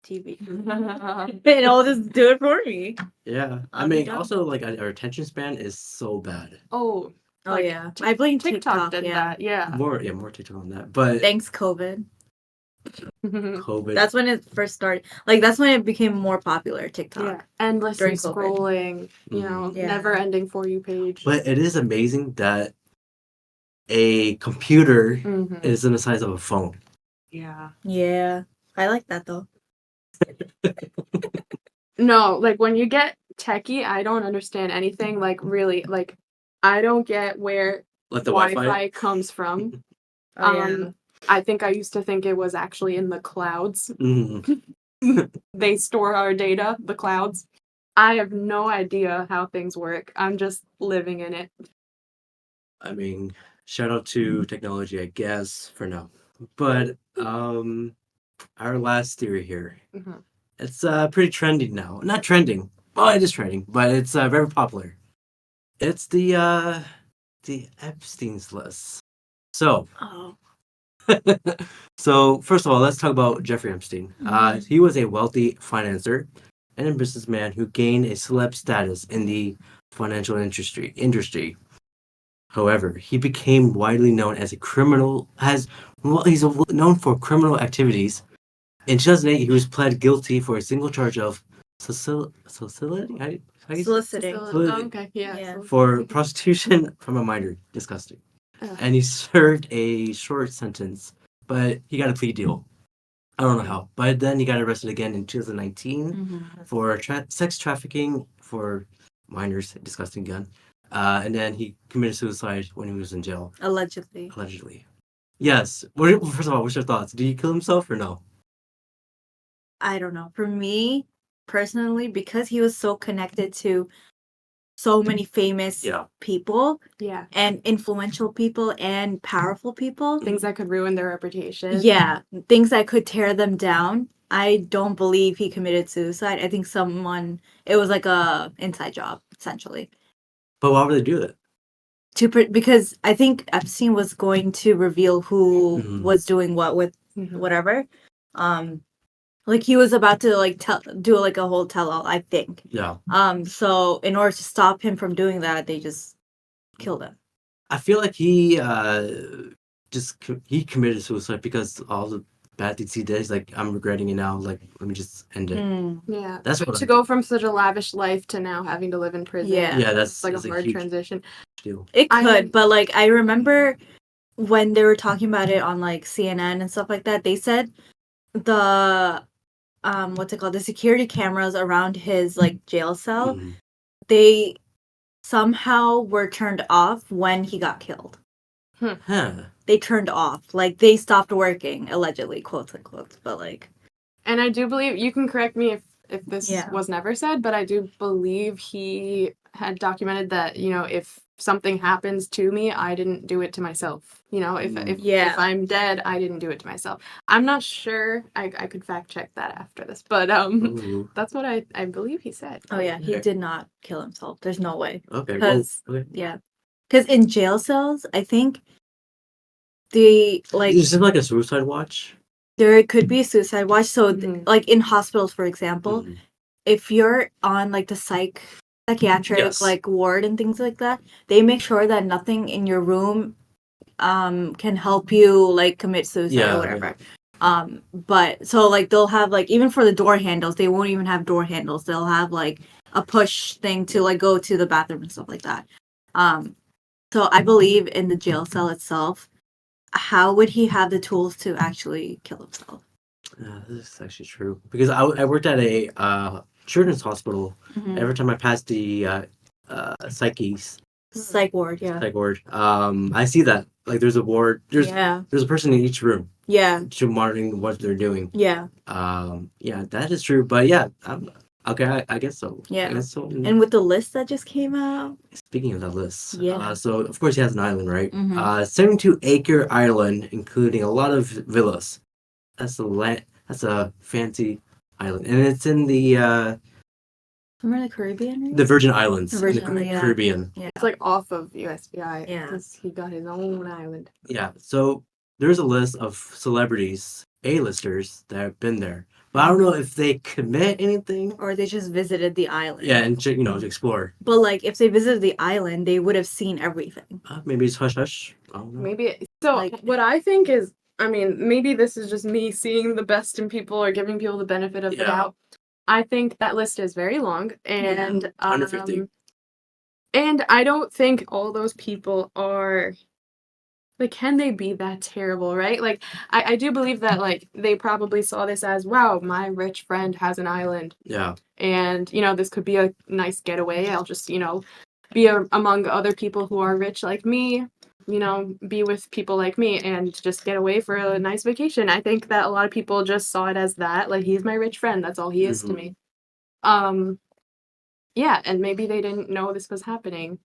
[SPEAKER 4] TV and it'll just do it for me.
[SPEAKER 2] Yeah. I
[SPEAKER 4] I'll be
[SPEAKER 2] mean,
[SPEAKER 4] done.
[SPEAKER 2] also, like, our attention span is so bad.
[SPEAKER 3] Oh,
[SPEAKER 4] Oh
[SPEAKER 3] like,
[SPEAKER 4] yeah, I blame
[SPEAKER 3] TikTok did
[SPEAKER 4] yeah.
[SPEAKER 3] that. Yeah.
[SPEAKER 2] More TikTok on that. But
[SPEAKER 4] Thanks COVID.
[SPEAKER 2] COVID.
[SPEAKER 4] That's when it first started. Like that's when it became more popular. TikTok.
[SPEAKER 3] yeah. Endlessly
[SPEAKER 4] During COVID.
[SPEAKER 3] scrolling. You know,
[SPEAKER 4] Yeah.
[SPEAKER 3] never-ending For You page.
[SPEAKER 2] But it is amazing that a computer
[SPEAKER 3] Mhm.
[SPEAKER 2] is in the size of a phone.
[SPEAKER 3] Yeah.
[SPEAKER 4] Yeah, I like that though.
[SPEAKER 3] No, like when you get techie, I don't understand anything. Like really, like I don't get where
[SPEAKER 2] Like the
[SPEAKER 3] Wi-Fi comes from.
[SPEAKER 4] Oh yeah.
[SPEAKER 3] I think I used to think it was actually in the clouds.
[SPEAKER 2] Mhm.
[SPEAKER 3] They store our data, the clouds. I have no idea how things work. I'm just living in it.
[SPEAKER 2] I mean, shout out to technology, I guess, for now. But our last theory here.
[SPEAKER 3] Mhm.
[SPEAKER 2] It's pretty trendy now. Not trending. Well, it is trending, but it's very popular. It's the Epstein's list. So,
[SPEAKER 4] Oh.
[SPEAKER 2] so first of all, let's talk about Jeffrey Epstein.
[SPEAKER 4] Mhm.
[SPEAKER 2] He was a wealthy financier and a businessman who gained a celeb status in the financial industry. However, he became widely known as a criminal. He's known for criminal activities. In 2008, he was pled guilty for a single charge of soliciting. How do you say?
[SPEAKER 4] Soliciting.
[SPEAKER 3] Oh, okay, yeah.
[SPEAKER 4] Yeah.
[SPEAKER 2] For prostitution from a minor. Disgusting.
[SPEAKER 3] Ugh.
[SPEAKER 2] And he served a short sentence, but he got a plea deal. I don't know how, but then he got arrested again in 2019
[SPEAKER 4] Mhm.
[SPEAKER 2] for sex trafficking for minors. Disgusting gun. And then he committed suicide when he was in jail,
[SPEAKER 4] Allegedly.
[SPEAKER 2] allegedly. Yes. First of all, what's your thoughts? Did he kill himself or no?
[SPEAKER 4] I don't know. For me personally, because he was so connected to so many famous
[SPEAKER 2] Yeah.
[SPEAKER 4] people
[SPEAKER 3] Yeah.
[SPEAKER 4] and influential people and powerful people.
[SPEAKER 3] Things that could ruin their reputation.
[SPEAKER 4] Yeah, things that could tear them down. I don't believe he committed suicide. I think it was like a inside job, essentially.
[SPEAKER 2] But why would they do that?
[SPEAKER 4] Because I think Epstein was going to reveal who
[SPEAKER 2] Mhm.
[SPEAKER 4] was doing what with
[SPEAKER 3] Mhm.
[SPEAKER 4] whatever. Like he was about to like do like a whole tell all, I think.
[SPEAKER 2] Yeah.
[SPEAKER 4] So in order to stop him from doing that, they just killed him.
[SPEAKER 2] I feel like he he committed suicide because all the bad things he did. He's like, I'm regretting it now. Like, let me just end it.
[SPEAKER 3] Yeah.
[SPEAKER 2] That's what
[SPEAKER 3] to
[SPEAKER 2] I
[SPEAKER 3] go from such a lavish life to now having to live in prison.
[SPEAKER 4] Yeah.
[SPEAKER 2] Yeah,
[SPEAKER 3] It's like
[SPEAKER 2] that's
[SPEAKER 3] a
[SPEAKER 2] a
[SPEAKER 3] hard
[SPEAKER 2] huge
[SPEAKER 3] transition.
[SPEAKER 2] deal.
[SPEAKER 4] It
[SPEAKER 3] I
[SPEAKER 4] could,
[SPEAKER 3] am-
[SPEAKER 4] but like I remember when they were talking about it on like CNN and stuff like that, they said the what's it called? The security cameras around his like jail cell,
[SPEAKER 2] Mhm.
[SPEAKER 4] they somehow were turned off when he got killed.
[SPEAKER 2] Huh.
[SPEAKER 4] They turned off. Like they stopped working, allegedly, quotes unquote. But like
[SPEAKER 3] And I do believe, you can correct me if this
[SPEAKER 4] Yeah.
[SPEAKER 3] was never said, but I do believe he had documented that, you know, if something happens to me, I didn't do it to myself. You know,
[SPEAKER 4] Yeah.
[SPEAKER 3] if I'm dead, I didn't do it to myself. I'm not sure. I could fact check that after this, but
[SPEAKER 2] Ooh.
[SPEAKER 3] that's what I believe he said.
[SPEAKER 4] oh yeah, he
[SPEAKER 2] Okay.
[SPEAKER 4] did not kill himself. There's no way.
[SPEAKER 2] Okay. Well,
[SPEAKER 4] Because
[SPEAKER 2] okay.
[SPEAKER 4] yeah. Because in jail cells, I think the like
[SPEAKER 2] Is this like a suicide watch?
[SPEAKER 4] there could be a suicide watch. So
[SPEAKER 3] Mhm.
[SPEAKER 4] like in hospitals, for example,
[SPEAKER 2] Mhm.
[SPEAKER 4] if you're on like the psychiatric
[SPEAKER 2] Yes.
[SPEAKER 4] like ward and things like that, they make sure that nothing in your room can help you like commit suicide
[SPEAKER 2] Yeah,
[SPEAKER 4] or whatever. But so like they'll have like even for the door handles, they won't even have door handles. They'll have like a push thing to like go to the bathroom and stuff like that. So I believe in the jail cell itself. How would he have the tools to actually kill himself?
[SPEAKER 2] This is actually true because I worked at a children's hospital.
[SPEAKER 4] Mhm.
[SPEAKER 2] Every time I passed the psych
[SPEAKER 4] Psych ward, yeah.
[SPEAKER 2] ward, I see that like there's a ward. There's a person in each room
[SPEAKER 4] Yeah.
[SPEAKER 2] to monitoring what they're doing.
[SPEAKER 4] Yeah.
[SPEAKER 2] Yeah, that is true. But yeah, okay, I guess so.
[SPEAKER 4] Yeah.
[SPEAKER 2] I guess so.
[SPEAKER 4] And with the list that just came out.
[SPEAKER 2] Speaking of that list,
[SPEAKER 4] Yeah.
[SPEAKER 2] so of course he has an island, right?
[SPEAKER 4] Mhm.
[SPEAKER 2] 72-acre island, including a lot of villas. That's a fancy island, and it's in the
[SPEAKER 4] Remember the Caribbean? Right?
[SPEAKER 2] the Virgin Islands
[SPEAKER 4] The Virgin
[SPEAKER 2] in the
[SPEAKER 4] Islands, yeah.
[SPEAKER 2] Caribbean.
[SPEAKER 4] Yeah.
[SPEAKER 3] It's like off of USVI.
[SPEAKER 4] Yeah.
[SPEAKER 3] Because he got his own island.
[SPEAKER 2] Yeah, so there's a list of celebrities, A-listers that have been there, but I don't know if they commit anything.
[SPEAKER 4] Or they just visited the island.
[SPEAKER 2] Yeah, and to explore.
[SPEAKER 4] But like, if they visited the island, they would have seen everything.
[SPEAKER 2] Maybe it's hush hush. I don't know.
[SPEAKER 3] Maybe. So,
[SPEAKER 4] Like-
[SPEAKER 3] what I think is, I mean, maybe this is just me seeing the best in people or giving people the benefit of the
[SPEAKER 2] Yeah.
[SPEAKER 3] doubt. I think that list is very long, and
[SPEAKER 2] 150.
[SPEAKER 3] and I don't think all those people are like, can they be that terrible, right? Like, I do believe that like they probably saw this as, wow, my rich friend has an island,
[SPEAKER 2] Yeah,
[SPEAKER 3] and this could be a nice getaway. I'll just be among other people who are rich like me, be with people like me and just get away for a nice vacation. I think that a lot of people just saw it as that, like, he's my rich friend, that's all he is to me. Yeah, and maybe they didn't know this was happening.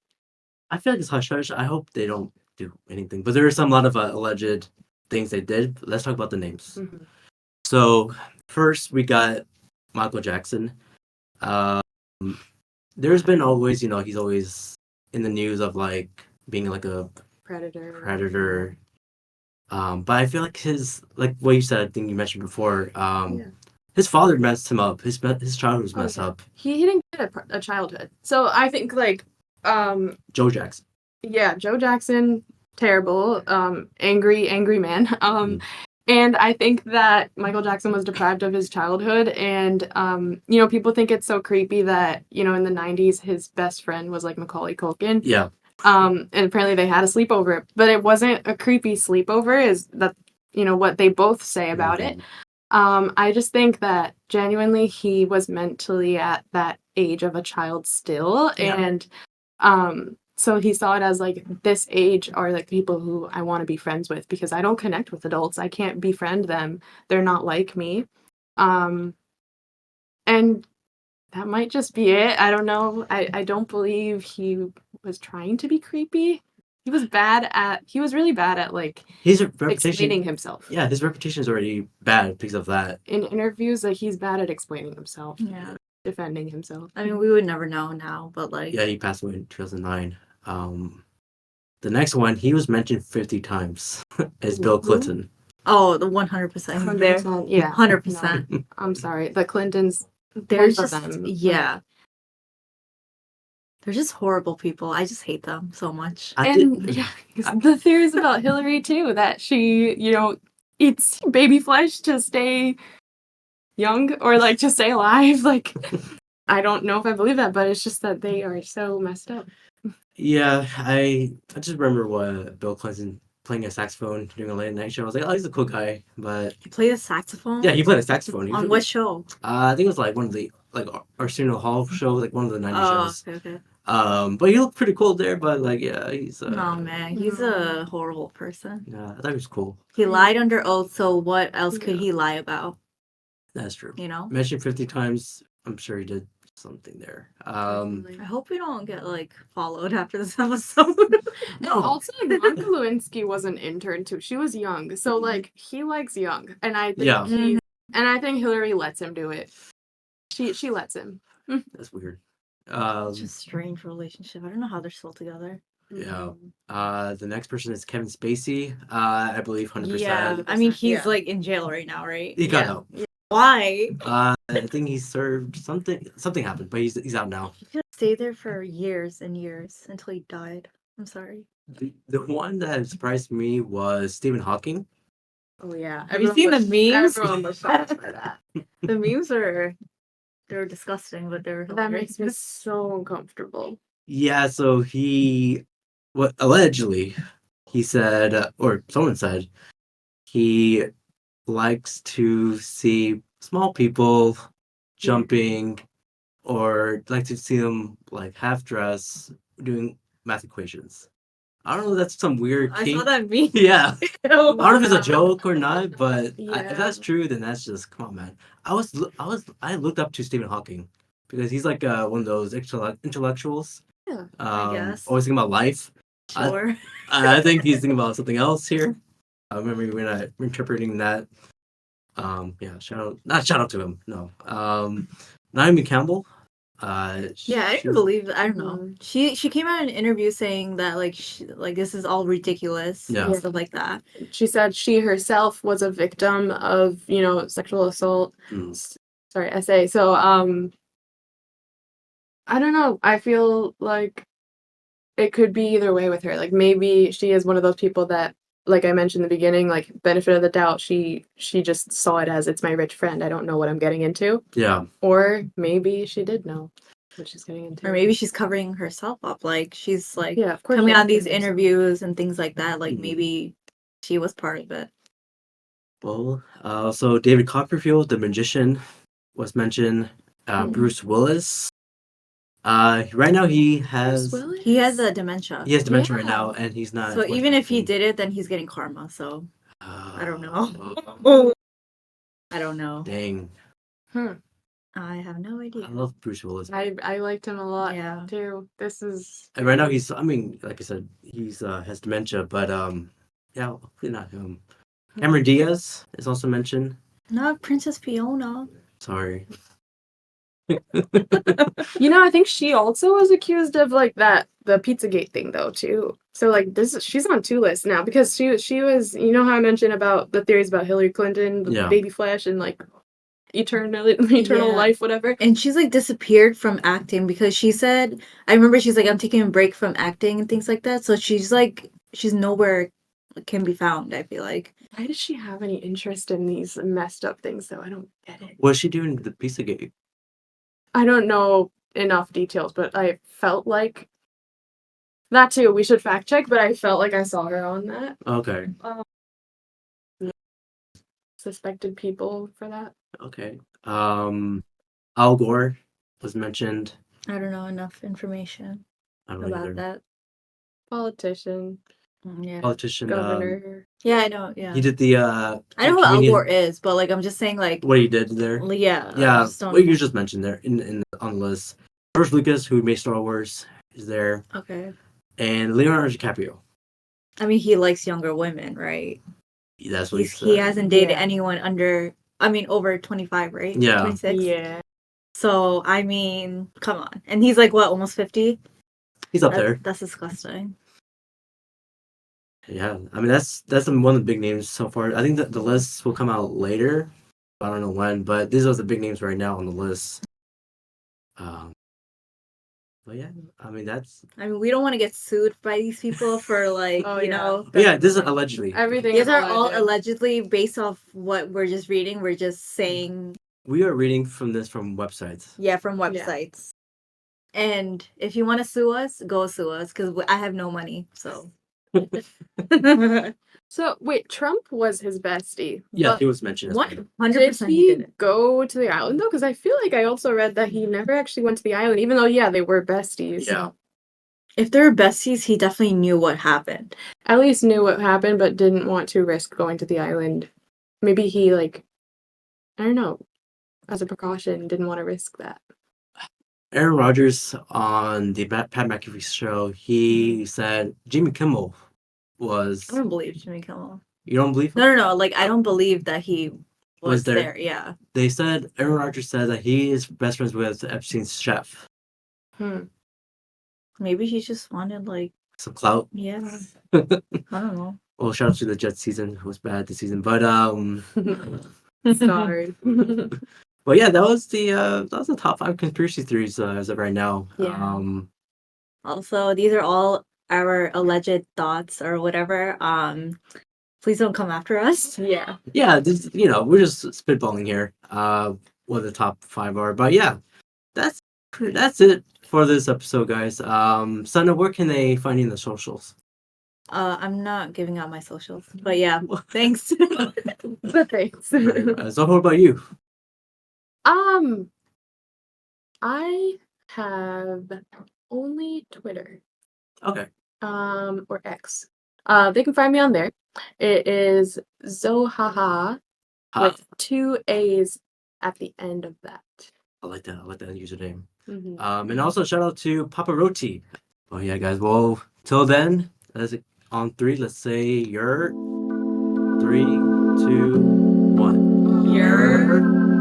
[SPEAKER 2] I feel like it's hush hush. I hope they don't do anything, but there are some lot of alleged things they did. Let's talk about the names.
[SPEAKER 3] Mhm.
[SPEAKER 2] So first we got Michael Jackson. There's been always, he's always in the news of like being like a predator. But I feel like like what you said, I think you mentioned before, his father messed him up. His childhood was messed up.
[SPEAKER 3] He didn't get a childhood. So I think like
[SPEAKER 2] Joe Jackson.
[SPEAKER 3] yeah, Joe Jackson, terrible, angry man. And I think that Michael Jackson was deprived of his childhood, and people think it's so creepy that in the 90s his best friend was like Macaulay Culkin.
[SPEAKER 2] Yeah.
[SPEAKER 3] And apparently they had a sleepover, but it wasn't a creepy sleepover, is that what they both say about it. I just think that genuinely he was mentally at that age of a child still, and so he saw it as like, this age are like people who I want to be friends with because I don't connect with adults. I can't befriend them. They're not like me. And that might just be it. I don't know. I don't believe he was trying to be creepy. He was really bad at like
[SPEAKER 2] His reputation.
[SPEAKER 3] explaining himself.
[SPEAKER 2] Yeah, his reputation is already bad because of that.
[SPEAKER 3] In interviews, like, he's bad at explaining himself.
[SPEAKER 4] Yeah.
[SPEAKER 3] Defending himself.
[SPEAKER 4] I mean, we would never know now, but like.
[SPEAKER 2] Yeah, he passed away in 2009. The next one, he was mentioned 50 times, is Bill Clinton.
[SPEAKER 4] Oh, the 100%. There.
[SPEAKER 3] 100%. Yeah.
[SPEAKER 4] 100%.
[SPEAKER 3] No, I'm sorry. The Clintons,
[SPEAKER 4] They're
[SPEAKER 3] both of
[SPEAKER 4] just,
[SPEAKER 3] them.
[SPEAKER 4] yeah. They're just horrible people. I just hate them so much.
[SPEAKER 3] Yeah, the theories about Hillary too, that she, eats baby flesh to stay young or like to stay alive. Like, I don't know if I believe that, but it's just that they are so messed up.
[SPEAKER 2] Yeah, I just remember what Bill Clinton playing a saxophone during a late night show. I was like, oh, he's a cool guy, but
[SPEAKER 4] You play the saxophone?
[SPEAKER 2] yeah, he played a saxophone. He
[SPEAKER 4] On
[SPEAKER 2] was-
[SPEAKER 4] what show?
[SPEAKER 2] I think it was like one of the Arsenio Hall show, like one of the 90s
[SPEAKER 4] Oh,
[SPEAKER 2] shows.
[SPEAKER 4] okay.
[SPEAKER 2] But he looked pretty cool there. But like, yeah, he's
[SPEAKER 4] No, man. He's a horrible person.
[SPEAKER 2] Yeah, I thought he was cool.
[SPEAKER 4] He lied under oath, so what else could
[SPEAKER 3] Yeah.
[SPEAKER 4] he lie about?
[SPEAKER 2] That's true.
[SPEAKER 4] Mentioned
[SPEAKER 2] 50 times. I'm sure he did something there.
[SPEAKER 4] I hope we don't get like followed after this episode.
[SPEAKER 2] No.
[SPEAKER 3] Also, Monica Lewinsky was an intern too. She was young, so like he likes young, and I think
[SPEAKER 2] Yeah.
[SPEAKER 3] and I think Hillary lets him do it. She lets him.
[SPEAKER 2] That's weird.
[SPEAKER 4] It's just a strange relationship. I don't know how they're still together.
[SPEAKER 2] Yeah. The next person is Kevin Spacey. I believe 100%.
[SPEAKER 4] Yeah, I mean he's
[SPEAKER 3] Yeah.
[SPEAKER 4] like in jail right now, right?
[SPEAKER 2] He got out.
[SPEAKER 4] Why?
[SPEAKER 2] I think he served something. Something happened, but he's out now.
[SPEAKER 4] He could stay there for years and years until he died. I'm sorry.
[SPEAKER 2] The one that surprised me was Stephen Hawking.
[SPEAKER 3] Oh yeah.
[SPEAKER 4] Have you seen the memes?
[SPEAKER 3] Everyone was shocked for that.
[SPEAKER 4] The memes they're disgusting, but they're
[SPEAKER 3] That
[SPEAKER 4] hilarious.
[SPEAKER 3] makes me so uncomfortable.
[SPEAKER 2] Yeah, so allegedly he said, or someone said, he likes to see small people jumping, or like to see them like half dressed doing math equations. I don't know if that's some weird
[SPEAKER 4] I
[SPEAKER 2] kink.
[SPEAKER 4] saw that meme.
[SPEAKER 2] Yeah. I don't know if it's a
[SPEAKER 3] Wow.
[SPEAKER 2] joke or not, but if
[SPEAKER 3] Yeah.
[SPEAKER 2] that's true, then that's just come on, man. I looked up to Stephen Hawking because he's like one of those intellectuals.
[SPEAKER 4] Yeah, I guess.
[SPEAKER 2] Always thinking about life. I-
[SPEAKER 4] Sure.
[SPEAKER 2] I think he's thinking about something else here. I remember when I interpreting that. Yeah, not shout out to him. No. Naomi Campbell.
[SPEAKER 4] Yeah, I
[SPEAKER 2] She-
[SPEAKER 4] didn't believe. I don't know.
[SPEAKER 3] Mhm.
[SPEAKER 4] She came out in an interview saying that like this is all ridiculous
[SPEAKER 2] Yeah.
[SPEAKER 4] and stuff like that.
[SPEAKER 3] She said she herself was a victim of, sexual assault.
[SPEAKER 2] Mm.
[SPEAKER 3] Sorry, SA. So, I don't know. I feel like it could be either way with her. Like maybe she is one of those people that, like I mentioned in the beginning, like benefit of the doubt, she just saw it as it's my rich friend. I don't know what I'm getting into.
[SPEAKER 2] Yeah.
[SPEAKER 3] Or maybe she did know what she's getting into.
[SPEAKER 4] Or maybe she's covering herself up. Like she's like
[SPEAKER 3] yeah, of course.
[SPEAKER 4] coming
[SPEAKER 3] she
[SPEAKER 4] on these
[SPEAKER 3] thinks so.
[SPEAKER 4] interviews and things like that. Like
[SPEAKER 2] Mhm.
[SPEAKER 4] maybe she was part of it.
[SPEAKER 2] Well, so David Copperfield, the magician, was mentioned.
[SPEAKER 3] Mhm.
[SPEAKER 2] Bruce Willis. Right now he has
[SPEAKER 3] Bruce Willis?
[SPEAKER 4] He has a dementia.
[SPEAKER 2] dementia right
[SPEAKER 3] Yeah.
[SPEAKER 2] now, and he's not.
[SPEAKER 4] So
[SPEAKER 2] as much
[SPEAKER 4] even if he
[SPEAKER 2] acting.
[SPEAKER 4] did it, then he's getting karma. So I don't know.
[SPEAKER 2] Oh,
[SPEAKER 4] I don't know.
[SPEAKER 2] dang,
[SPEAKER 4] I have no
[SPEAKER 2] I
[SPEAKER 4] idea.
[SPEAKER 2] love Bruce Willis.
[SPEAKER 3] I liked him a lot
[SPEAKER 4] Yeah.
[SPEAKER 3] too. This is
[SPEAKER 2] And right now he's. I mean, like I said, he's has dementia, but yeah, hopefully not him. Cameron Diaz is also mentioned.
[SPEAKER 4] Not Princess Fiona.
[SPEAKER 2] Sorry.
[SPEAKER 3] I think she also was accused of like the Pizzagate thing though too. So like she's on 2 lists now because she was how I mentioned about the theories about Hillary Clinton, the
[SPEAKER 2] Yeah.
[SPEAKER 3] baby flesh and like eternal
[SPEAKER 4] Yeah.
[SPEAKER 3] life, whatever.
[SPEAKER 4] And she's like disappeared from acting because she said, I remember she's like, I'm taking a break from acting and things like that. So she's nowhere can be found, I feel like.
[SPEAKER 3] Why does she have any interest in these messed up things though? I don't get it.
[SPEAKER 2] What's she doing to the Pizzagate?
[SPEAKER 3] I don't know enough details, but I felt like that too. We should fact check, but I felt like I saw her on that.
[SPEAKER 2] Okay.
[SPEAKER 3] Suspected people for that.
[SPEAKER 2] Okay. Al Gore was mentioned.
[SPEAKER 4] I don't know enough information
[SPEAKER 2] I don't know
[SPEAKER 4] about
[SPEAKER 2] either.
[SPEAKER 4] that.
[SPEAKER 3] Politician,
[SPEAKER 4] Yeah.
[SPEAKER 2] Politician.
[SPEAKER 3] governor.
[SPEAKER 4] Yeah, I know. Yeah.
[SPEAKER 2] He did the.
[SPEAKER 4] I know who Al
[SPEAKER 2] comedian-
[SPEAKER 4] Gore is, but like I'm just saying like
[SPEAKER 2] What he did there.
[SPEAKER 4] yeah. I
[SPEAKER 2] Yeah,
[SPEAKER 4] just don't
[SPEAKER 2] what you
[SPEAKER 4] know.
[SPEAKER 2] just mentioned there on the list. George Lucas, who made Star Wars, is there,
[SPEAKER 4] Okay.
[SPEAKER 2] and Leonardo DiCaprio.
[SPEAKER 4] I mean he likes younger women, right?
[SPEAKER 2] That's what he
[SPEAKER 4] He
[SPEAKER 2] said.
[SPEAKER 4] hasn't dated
[SPEAKER 3] Yeah.
[SPEAKER 4] anyone over 25, right?
[SPEAKER 2] Yeah.
[SPEAKER 4] 26.
[SPEAKER 3] Yeah.
[SPEAKER 4] So I mean, come on. And he's like what, almost 50?
[SPEAKER 2] He's up there.
[SPEAKER 4] That's disgusting.
[SPEAKER 2] Yeah, I mean that's one of the big names so far. I think that the lists will come out later. I don't know when, but these are the big names right now on the list. But yeah, I mean that's.
[SPEAKER 4] I mean, we don't want to get sued by these people for like,
[SPEAKER 3] Oh,
[SPEAKER 4] you
[SPEAKER 3] yeah.
[SPEAKER 4] know.
[SPEAKER 2] But yeah, this is allegedly.
[SPEAKER 3] Everything
[SPEAKER 4] These
[SPEAKER 3] is
[SPEAKER 4] are all
[SPEAKER 3] alleged.
[SPEAKER 4] allegedly based off what we're just reading. We're just saying,
[SPEAKER 2] We are reading from websites.
[SPEAKER 4] yeah, from
[SPEAKER 3] Yeah.
[SPEAKER 4] websites. And if you want to sue us, go sue us because I have no money. So.
[SPEAKER 3] So wait, Trump was his bestie.
[SPEAKER 2] Yeah,
[SPEAKER 3] but
[SPEAKER 2] he was mentioned. As well.
[SPEAKER 4] 100%
[SPEAKER 3] did
[SPEAKER 4] he
[SPEAKER 3] he
[SPEAKER 4] did it.
[SPEAKER 3] go to the island though? Because I feel like I also read that he never actually went to the island, even though they were besties.
[SPEAKER 2] Yeah.
[SPEAKER 4] If they were besties, he definitely knew what happened.
[SPEAKER 3] At least knew what happened, but didn't want to risk going to the island. Maybe he I don't know, as a precaution, didn't want to risk that.
[SPEAKER 2] Aaron Rodgers on the Pat McAfee show, he said Jimmy Kimmel was.
[SPEAKER 4] I don't believe Jimmy Kimmel.
[SPEAKER 2] You don't believe?
[SPEAKER 4] No. Like, I don't believe that he was
[SPEAKER 2] there.
[SPEAKER 4] there. Yeah.
[SPEAKER 2] They said Aaron Rodgers said that he is best friends with Epstein's chef.
[SPEAKER 4] Maybe he just wanted, like,
[SPEAKER 2] Some clout.
[SPEAKER 4] yeah. I don't know.
[SPEAKER 2] Well, shout out to the Jets season. It was bad this season, but
[SPEAKER 3] Sorry.
[SPEAKER 2] but yeah, that was the top 5 conspiracy theories as of right now.
[SPEAKER 3] Yeah.
[SPEAKER 4] Also, these are all our alleged thoughts or whatever. Please don't come after us.
[SPEAKER 3] Yeah.
[SPEAKER 2] Yeah, this, we're just spitballing here. What the top 5 are, but yeah, that's it for this episode, guys. Sana, where can they find you in the socials?
[SPEAKER 4] I'm not giving out my socials, but yeah, thanks.
[SPEAKER 3] But thanks.
[SPEAKER 2] So, what about you?
[SPEAKER 3] I have only Twitter.
[SPEAKER 2] Okay.
[SPEAKER 3] or X. They can find me on there. It is Zoha with 2 A's at the end of that.
[SPEAKER 2] I like that. I like that username.
[SPEAKER 3] Mhm.
[SPEAKER 2] And also shout out to Papa Roti. Oh yeah, guys. Well, till then, on 3, let's say your 3, 2, 1.
[SPEAKER 3] Yer.